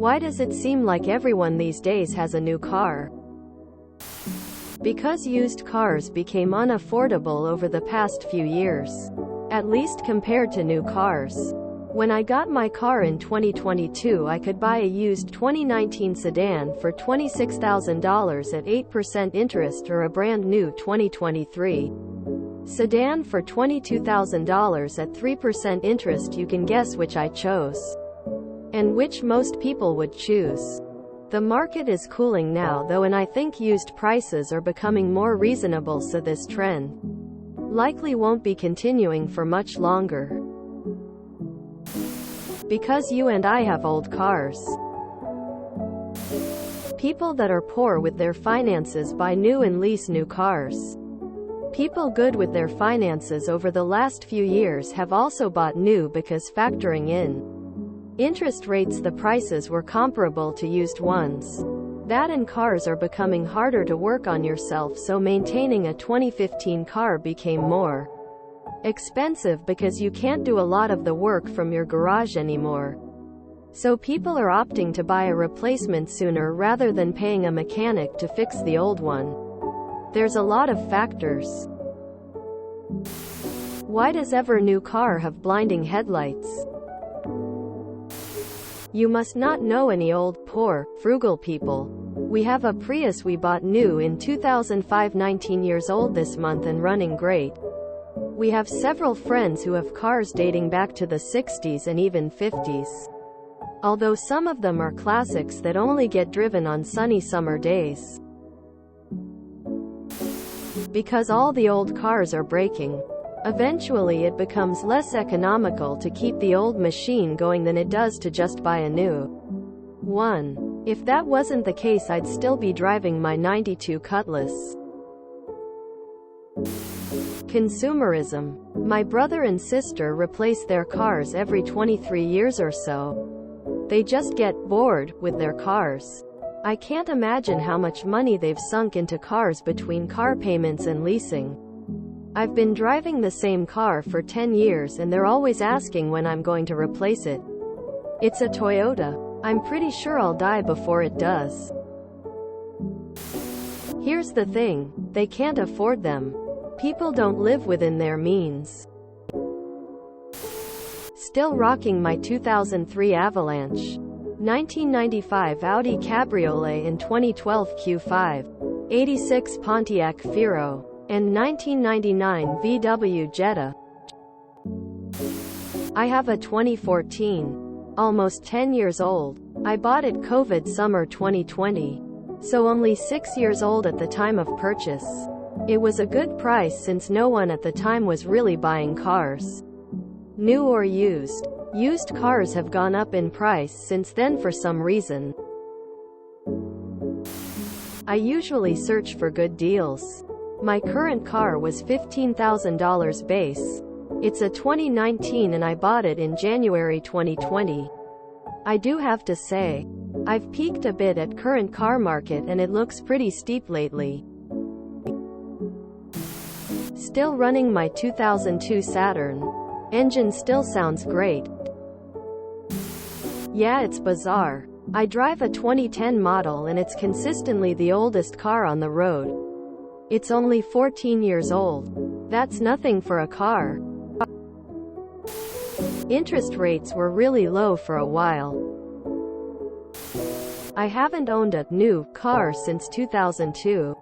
Why does it seem like everyone these days has a new car? Because used cars became unaffordable over the past few years. At least compared to new cars. When I got my car in 2022, I could buy a used 2019 sedan for $26,000 at 8% interest, or a brand new 2023 sedan for $22,000 at 3% interest. You can guess which I chose. And which most people would choose. The market is cooling now though, and I think used prices are becoming more reasonable, so this trend likely won't be continuing for much longer. Because you and I have old cars. People that are poor with their finances buy new and lease new cars. People good with their finances over the last few years have also bought new because, factoring in interest rates, the prices were comparable to used ones. That and cars are becoming harder to work on yourself, so maintaining a 2015 car became more expensive because you can't do a lot of the work from your garage anymore. So people are opting to buy a replacement sooner rather than paying a mechanic to fix the old one. There's a lot of factors. Why does every new car have blinding headlights? You must not know any old, poor, frugal people. We have a Prius we bought new in 2005, 19 years old this month and running great. We have several friends who have cars dating back to the 60s and even 50s. Although some of them are classics that only get driven on sunny summer days. Because all the old cars are breaking. Eventually it becomes less economical to keep the old machine going than it does to just buy a new one. If that wasn't the case, I'd still be driving my 92 Cutlass. Consumerism. My brother and sister replace their cars every 23 years or so. They just get bored with their cars. I can't imagine how much money they've sunk into cars between car payments and leasing. I've been driving the same car for 10 years and they're always asking when I'm going to replace it. It's a Toyota. I'm pretty sure I'll die before it does. Here's the thing, they can't afford them. People don't live within their means. Still rocking my 2003 Avalanche, 1995 Audi Cabriolet and 2012 Q5, 86 Pontiac Fiero, and 1999 VW Jetta. I have a 2014, almost 10 years old. I bought it COVID summer 2020, so only 6 years old at the time of purchase. It was a good price since no one at the time was really buying cars. New or used. Used cars have gone up in price since then for some reason. I usually search for good deals. My current car was $15,000 base. It's a 2019 and I bought it in January 2020. I do have to say, I've peaked a bit at current car market and it looks pretty steep lately. Still running my 2002 Saturn. Engine still sounds great. Yeah, it's bizarre. I drive a 2010 model and it's consistently the oldest car on the road. It's only 14 years old. That's nothing for a car. Interest rates were really low for a while. I haven't owned a new car since 2002.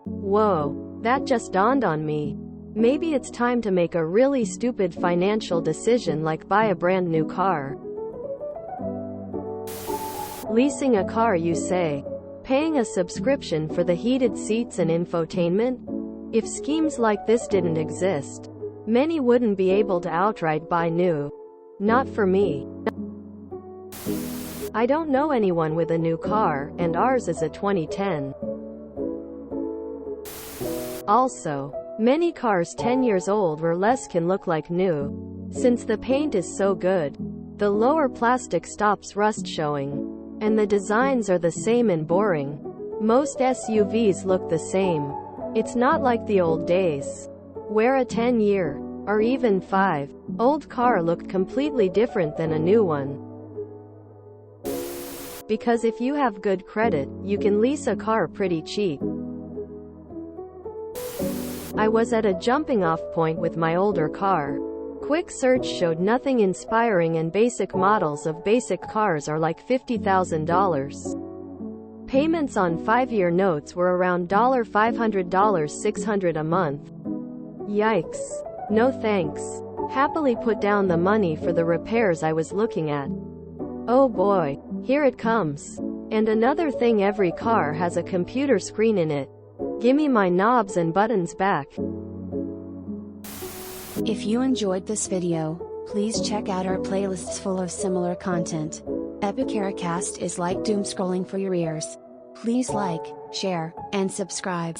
Whoa, that just dawned on me. Maybe it's time to make a really stupid financial decision like buy a brand new car. Leasing a car, you say? Paying a subscription for the heated seats and infotainment? If schemes like this didn't exist, many wouldn't be able to outright buy new. Not for me. I don't know anyone with a new car, and ours is a 2010. Also, many cars 10 years old or less can look like new. Since the paint is so good, the lower plastic stops rust showing. And the designs are the same and boring. Most SUVs look the same. It's not like the old days, where a 10-year, or even 5-old car looked completely different than a new one. Because if you have good credit, you can lease a car pretty cheap. I was at a jumping off point with my older car. Quick search showed nothing inspiring, and basic models of basic cars are like $50,000. Payments on 5-year notes were around $500, $600 a month. Yikes. No thanks. Happily put down the money for the repairs I was looking at. Oh boy, here it comes. And another thing, every car has a computer screen in it. Gimme my knobs and buttons back. If you enjoyed this video, please check out our playlists full of similar content. TooAfraidToAsk is like doom scrolling for your ears. Please like, share, and subscribe.